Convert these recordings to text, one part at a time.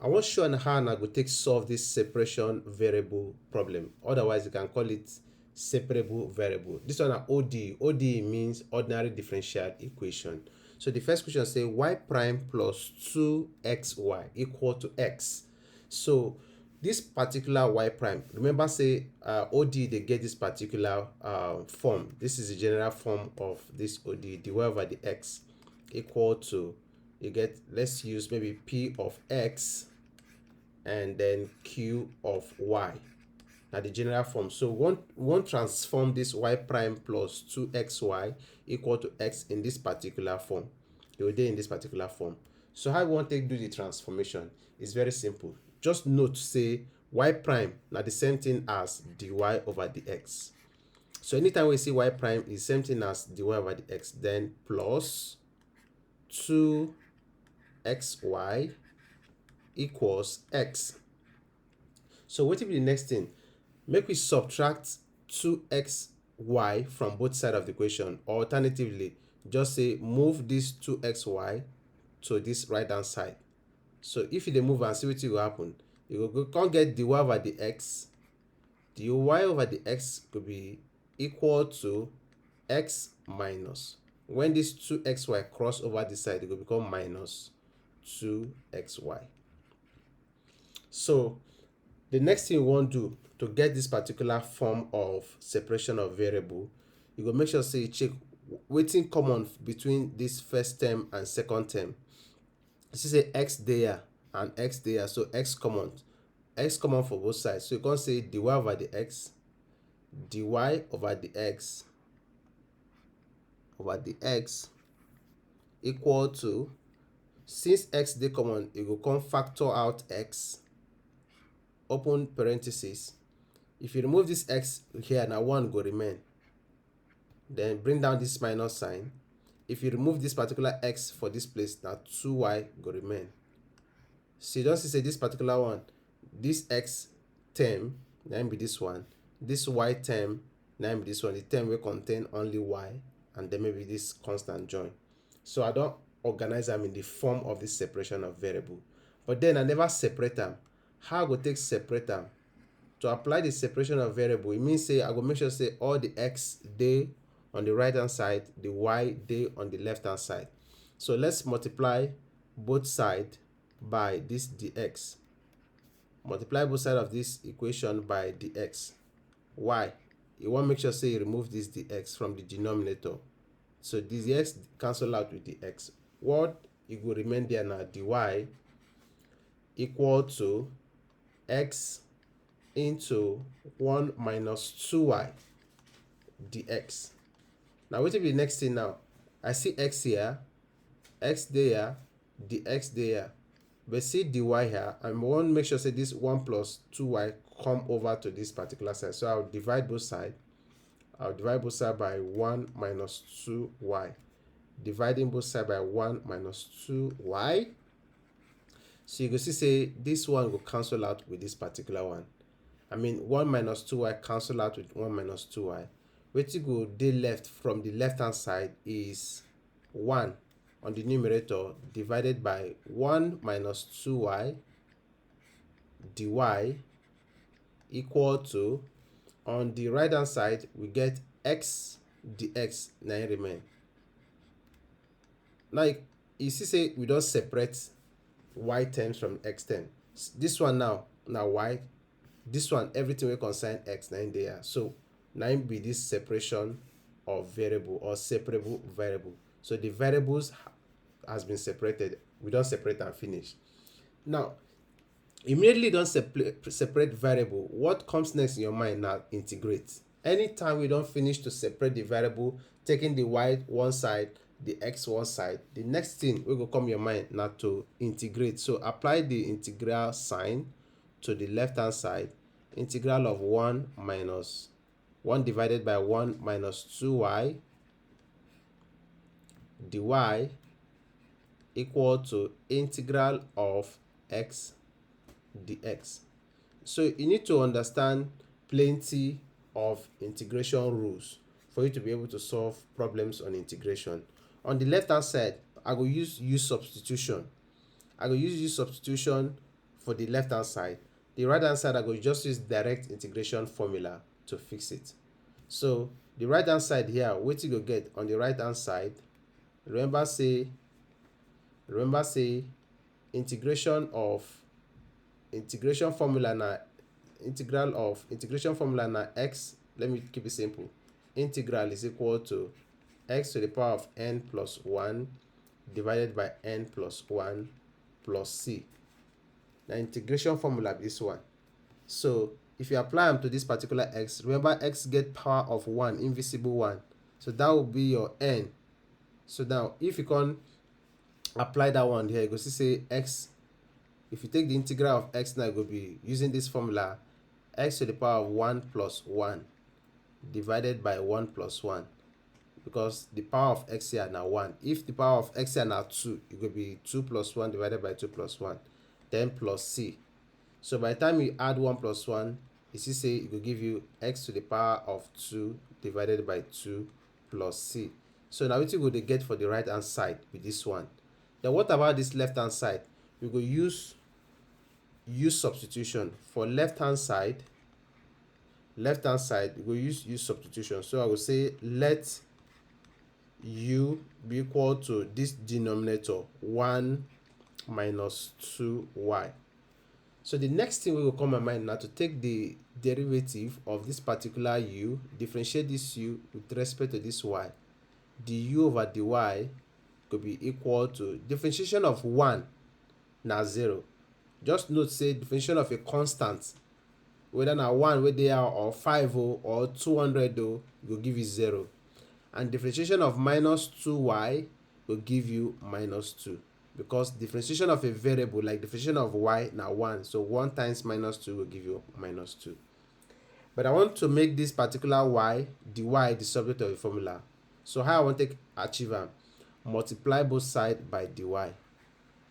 I want to show on how I go take solve this separation variable problem. Otherwise, you can call it separable variable. This one are ODE. ODE means ordinary differential equation. So the first question say y prime plus 2xy equal to x. So this particular y prime, remember say ODE they get this particular form. This is the general form of this ODE, the y over the x equal to, you get, let's use maybe p of x and then q of y. Now the general form. So we want transform this y prime plus 2xy equal to x in this particular form. It will be in this particular form. So how we want to do the transformation is very simple. Just note say y prime now the same thing as dy over dx. So anytime we see y prime is same thing as dy over dx, then plus 2xy equals x. So what will be the next thing? Make we subtract 2xy from both sides of the equation, or alternatively just say move this 2xy to this right hand side. So if you move and see what will happen, you go can't get dy over the x. Dy over the x could be equal to x minus, when this 2xy cross over this side, it will become minus 2xy. So the next thing you want to do to get this particular form of separation of variable, you go make sure say you check wetin common between this first term and second term. You see say x there and x there, so x common for both sides. So you can say dy over the x, dy over the x equal to, since x dey common, you go come factor out x, open parenthesis. If you remove this x here, now 1 go remain. Then bring down this minus sign. If you remove this particular x for this place, now 2y go remain. So you don't see say this particular one, this x term, then be this one. This y term, then be this one. The term will contain only y, and then maybe this constant join. So I don't organize them in the form of this separation of variable. But then I never separate them. How I go take separate them? To apply the separation of variable, it means say I go make sure say all the x dey on the right hand side, the y dey on the left hand side. So let's multiply both sides by this dx. Multiply both sides of this equation by dx. Why? You want to make sure say you remove this dx from the denominator. So this x cancel out with the x. What it will remain there now, dy equal to x into 1 minus 2y dx. Now what will be the next thing now? I see x here, x there, dx there. But see dy here, I want to make sure say this 1 plus 2y come over to this particular side. So I'll divide both sides. I'll divide both sides by 1 minus 2y. Dividing both sides by 1 minus 2y. So you can see say this one will cancel out with this particular one. I mean 1 minus 2y cancel out with 1 minus 2y. What you go dey left from the left hand side is 1 on the numerator divided by 1 minus 2y dy equal to, on the right hand side we get x dx now remain. Now you see say we don't separate y terms from x term. This one now y, this one everything will concern x now in there. So now be this separation of variable or separable variable. So the variables has been separated. We don't separate and finish. Now immediately don't separate variable. What comes next in your mind now? Integrate. Anytime we don't finish to separate the variable, taking the y one side, the x one side, the next thing will come your mind now to integrate. So apply the integral sign to the left hand side. Integral of 1 minus 1 divided by 1 minus 2y dy equal to integral of x dx. So you need to understand plenty of integration rules for you to be able to solve problems on integration. On the left hand side, I will use substitution. I will use substitution for the left hand side. The right hand side I go just use direct integration formula to fix it. So the right hand side here, what you go get on the right hand side, remember say integration formula na integral of integration formula na x. Let me keep it simple. Integral is equal to x to the power of n plus 1 divided by n plus 1 plus c. The integration formula is this one. So if you apply them to this particular x, remember x get power of 1, invisible 1. So that will be your n. So now if you can apply that one here, you go see say x, if you take the integral of x now, you go be using this formula, x to the power of 1 plus 1 divided by 1 plus 1, because the power of x here now 1. If the power of x here now 2, it will be 2 plus 1 divided by 2 plus 1, then plus c. So by the time you add 1 plus 1, you see say it will give you x to the power of 2 divided by 2 plus c. So now what you go to get for the right hand side with this one. Then what about this left hand side? We go use substitution. For left hand side, we go use substitution. So I will say let u be equal to this denominator 1 minus 2y. So the next thing we will come to mind now to take the derivative of this particular u, differentiate this u with respect to this y. Du over dy could be equal to differentiation of 1 na 0. Just note say differentiation of a constant, whether na 1 wey dey here or 5 or 200 go give you 0. And differentiation of minus 2y will give you minus 2, because differentiation of a variable like differentiation of y now 1, so 1 times minus 2 will give you minus 2. But I want to make this particular y, dy, the subject of a formula. So how I want to achieve am? Multiply both sides by dy.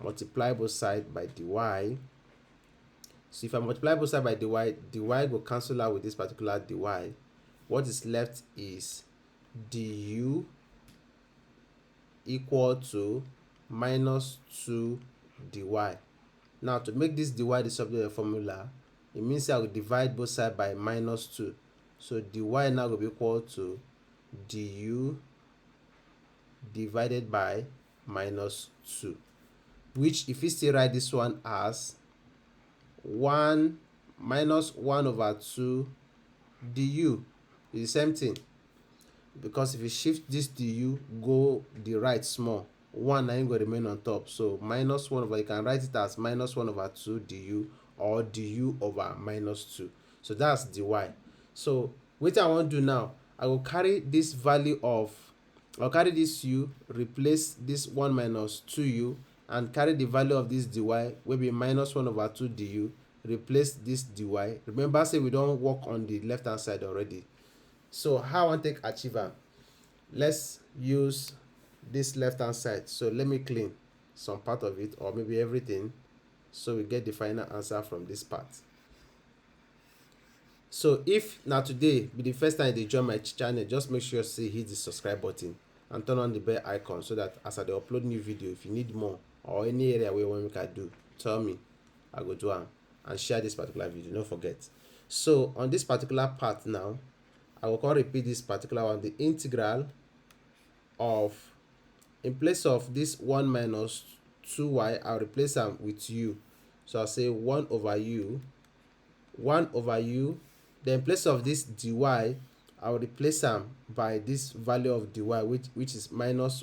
Multiply both sides by dy. So if I multiply both sides by dy, dy will cancel out with this particular dy. What is left is du equal to minus 2 dy. Now to make this dy the subject of the formula, it means I will divide both sides by minus 2. So dy now will be equal to du divided by minus 2, which if you still write this one as 1 minus 1 over 2 du is the same thing, because if you shift this du go the right small, 1 ain't going to remain on top. So minus 1 over, you can write it as minus 1 over 2 du or du over minus 2. So that's dy. So what I want to do now, I will carry this value of, I'll carry this u, replace this 1 minus 2u, and carry the value of this dy, will be minus 1 over 2 du, replace this dy. Remember, say we don't work on the left hand side already. So how I want to achieve am? Let's use this left hand side. So let me clean some part of it, or maybe everything, so we get the final answer from this part. So if now today be the first time you join my channel, just make sure you hit the subscribe button and turn on the bell icon, so that as I upload new video, if you need more or any area where you want me to do, tell me, I go do am, and share this particular video, don't forget. So on this particular part now, I will repeat this particular one, the integral of, in place of this 1 minus 2y, I'll replace them with u. So I'll say 1 over u, then in place of this dy, I'll replace them by this value of dy, which is minus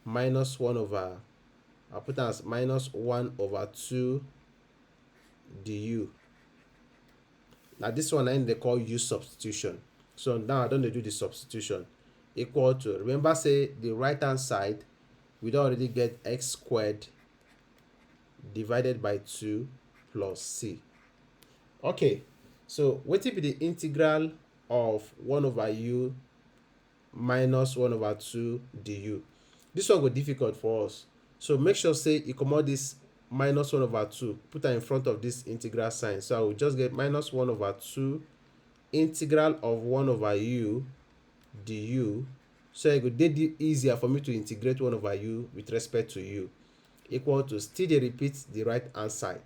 1 over, I'll put as minus 1 over 2 du. Now this one they call u substitution. So now I don't do the substitution. Equal to, remember say the right hand side, we don't already get x squared divided by 2 plus c. Okay, so what will be the integral of 1 over u minus 1 over 2 du? This one go difficult for us, so make sure say you comot this minus 1 over 2, put that in front of this integral sign. So I will just get minus 1 over 2 integral of 1 over u du. So it would be easier for me to integrate 1 over u with respect to u, equal to, still they repeat the right hand side,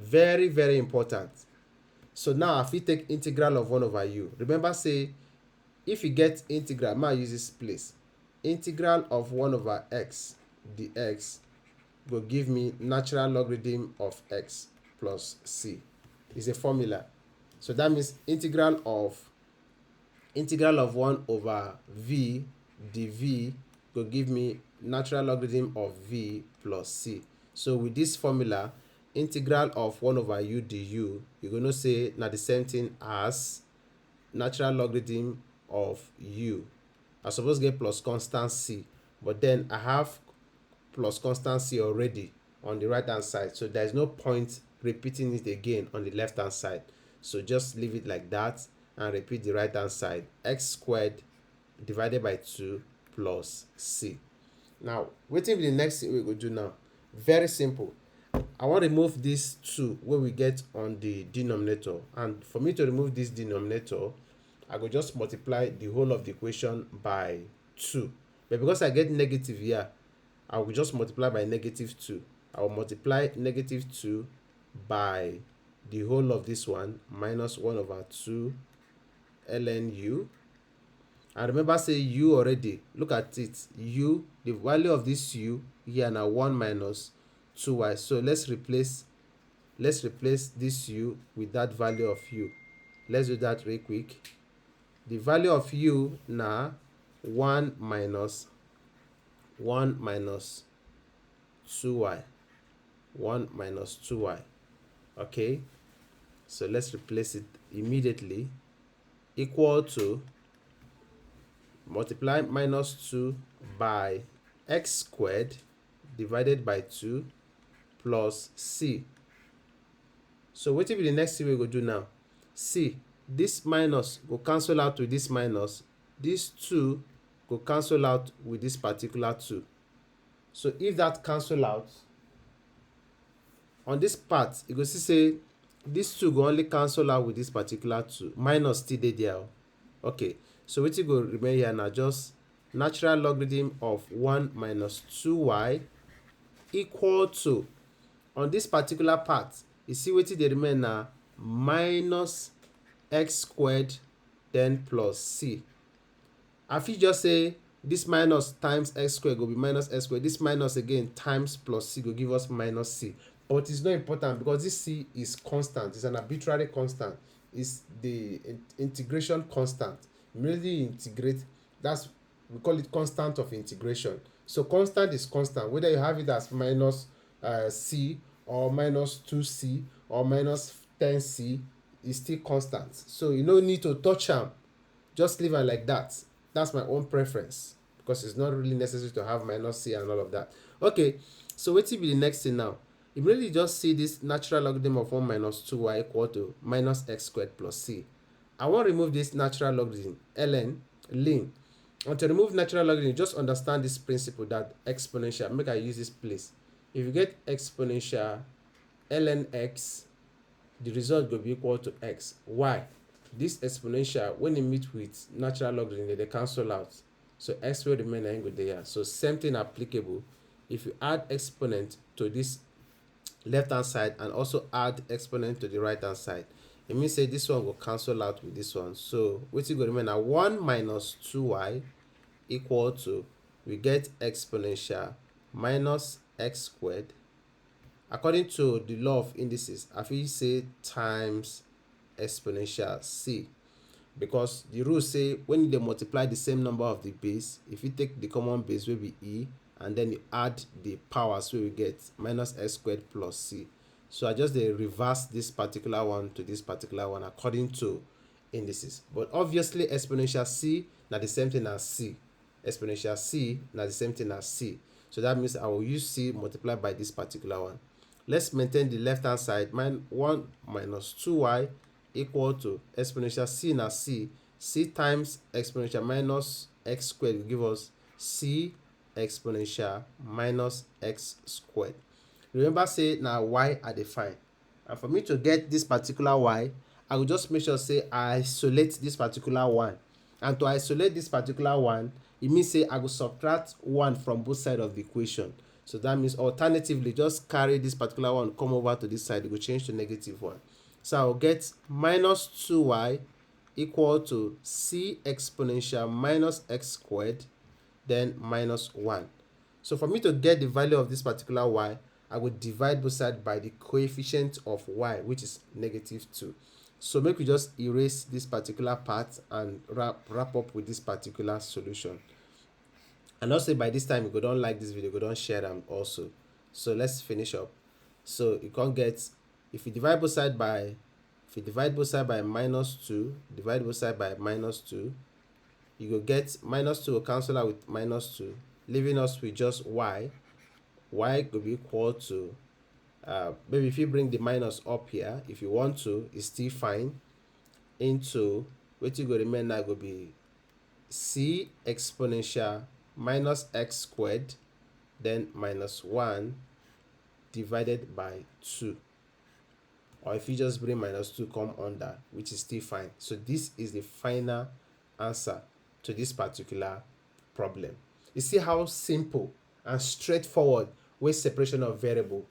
Very, very important. So now if we take integral of 1 over u, remember say if you get integral, ma use this place, integral of 1 over x dx will give me natural logarithm of x plus c. Is a formula. So that means integral of 1 over v dv will give me natural logarithm of v plus c. So with this formula, integral of 1 over u du, you're going to say na the same thing as natural logarithm of u. I suppose get plus constant c, but then I have plus constant c already on the right hand side, so there is no point repeating it again on the left hand side. So just leave it like that and repeat the right hand side. X squared divided by 2 plus c. Now wetin be the next thing we go do now? Very simple. I want to remove this 2 wey we get on the denominator, and for me to remove this denominator, I go just multiply the whole of the equation by 2. But because I get negative here, I will just multiply by negative 2. I will multiply negative 2 by the whole of this one minus 1 over 2 ln u. And remember say u already, look at it, u, the value of this u here now 1 minus 2y. So let's replace this u with that value of u. Let's do that real quick. The value of u now 1 minus 2y. 1 minus 2y. Okay, so let's replace it immediately. Equal to multiply minus 2 by x squared divided by 2 plus c. So what will be the next thing we go do now? See, this minus go cancel out with this minus. This 2 go cancel out with this particular 2. So if that cancel out, on this part, you go see say this 2 go only cancel out with this particular 2. Minus still dey there. Okay, so wetin go remain here now? Just natural logarithm of 1 minus 2y equal to, on this particular part, you see wetin dey remain now? Minus x squared then plus c. I fit just say this minus times x squared go be minus x squared. This minus again times plus c go give us minus c. But it's not important because this c is constant. It's an arbitrary constant. It's the integration constant. Immediately you integrate, that's, we call it constant of integration. So constant is constant, whether you have it as minus c or minus 2c or minus 10c, is still constant. So you no need to touch them. Just leave it like that. That's my own preference because it's not really necessary to have minus c and all of that. Okay, so what will be the next thing now? Immediately just see this natural logarithm of 1 minus 2y equal to minus x squared plus c. I want to remove this natural logarithm, ln. And to remove natural logarithm, just understand this principle that exponential, make I use this place. If you get exponential ln x, the result will be equal to x. Why? This exponential, when you meet with natural logarithm, they cancel out. So x will remain and go there. So same thing applicable. If you add exponent to this left hand side and also add exponent to the right hand side, it means say this one will cancel out with this one. So what is going to remain now? 1 minus 2y equal to, we get exponential minus x squared. According to the law of indices, I will say times exponential c, because the rule say when they multiply the same number of the base, if you take the common base will be e and then you add the powers, so we get minus x squared plus c. So I just reverse this particular one to this particular one according to indices. But obviously exponential c not the same thing as c. Exponential c not the same thing as c. So that means I will use c multiplied by this particular one. Let's maintain the left hand side. 1 minus 2y equal to exponential c na c. C times exponential minus x squared will give us c exponential minus x squared. Remember say now y I define. And for me to get this particular y, I will just make sure say I isolate this particular one. And to isolate this particular one, it means say I will subtract 1 from both sides of the equation. So that means alternatively, just carry this particular one, come over to this side, it will change to -1. So I'll get minus 2y equal to c exponential minus x squared, then minus 1. So for me to get the value of this particular y, I would divide both sides by the coefficient of y, which is -2. So make we just erase this particular part and wrap up with this particular solution. And also by this time, if you don't like this video, you don't share them also. So let's finish up. So you can get, if you divide both sides by -2, divide both sides by -2, you go get -2 will cancel out with -2, leaving us with just y. Y could be equal to, maybe if you bring the minus up here, if you want to, it's still fine, into, what you go remain now go be c exponential minus x squared, then minus 1 divided by 2. Or if you just bring -2 come under, which is still fine. So this is the final answer to this particular problem. You see how simple and straightforward way separation of variable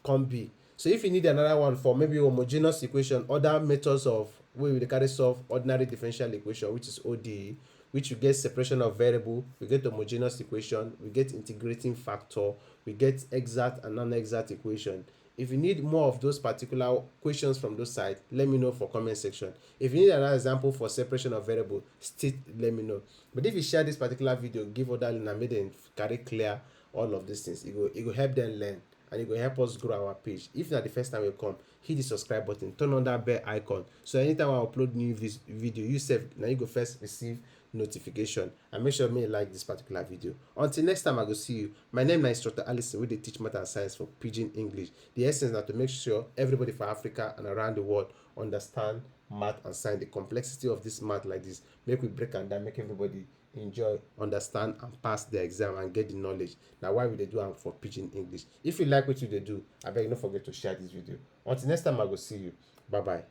can be. So if you need another one for maybe homogeneous equation, other methods of way we carry solve ordinary differential equation, which is ODE, which you get separation of variable, we get homogeneous equation, we get integrating factor, we get exact and non-exact equation. If you need more of those particular questions from those sides, let me know for comment section. If you need another example for separation of variable, still let me know. But if you share this particular video, give other and make them carry clear all of these things, it will help them learn, and it will help us grow our page. If not the first time you come, hit the subscribe button, turn on that bell icon, so anytime I upload new video, you save, now you go first receive notification, and make sure you like this particular video. Until next time, I go see you. My name is Instructor Alison, we dey teach math and science for Pidgin English. The essence is to make sure everybody for Africa and around the world understand math and science, the complexity of this math like this. Make we break and down, make everybody enjoy, understand, and pass the exam and get the knowledge. Now why we dey do am for Pidgin English? If you like what you dey do, I beg, don't forget to share this video. Until next time, I go see you. Bye bye.